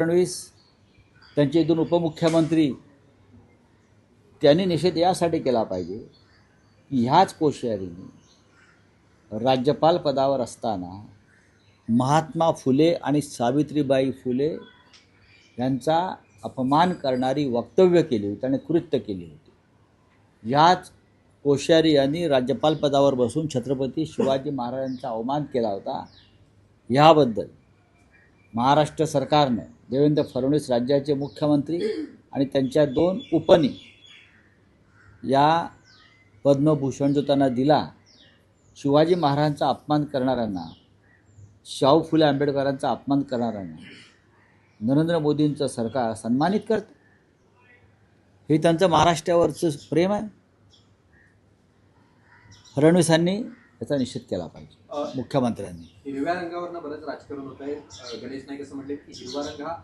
फडणवीस त्यांचे दोन उपमुख्यमंत्री त्यांनी निषेध यासाठी केला पाहिजे की ह्याच कोश्यारीने राज्यपाल पदावर असताना महात्मा फुले आणि सावित्रीबाई फुले यांचा अपमान करणारी वक्तव्य केली होती आणि कृत्य केली होती। याच कोश्यारी यांनी राज्यपाल पदावर बसून छत्रपती शिवाजी महाराजांचा अवमान केला होता। याबद्दल महाराष्ट्र सरकारने देवेंद्र फडणवीस राज्याचे मुख्यमंत्री आणि त्यांच्या दोन उपनी या पद्मभूषण जो त्यांना दिला, शिवाजी महाराजांचा अपमान करणाऱ्यांना, शाहू फुले आंबेडकरांचा अपमान करणाऱ्यांना नरेंद्र मोदींचं सरकार सन्मानित करतं। हे त्यांचं महाराष्ट्रावरचं प्रेम आहे। फडणवीसांनी याचा निषेध केला पाहिजे मुख्यमंत्र्यांनी। हिरव्या रंगावरनं बरंच राजकारण होत आहे। गणेश नाईक असं म्हटले की हिरवा रंग हा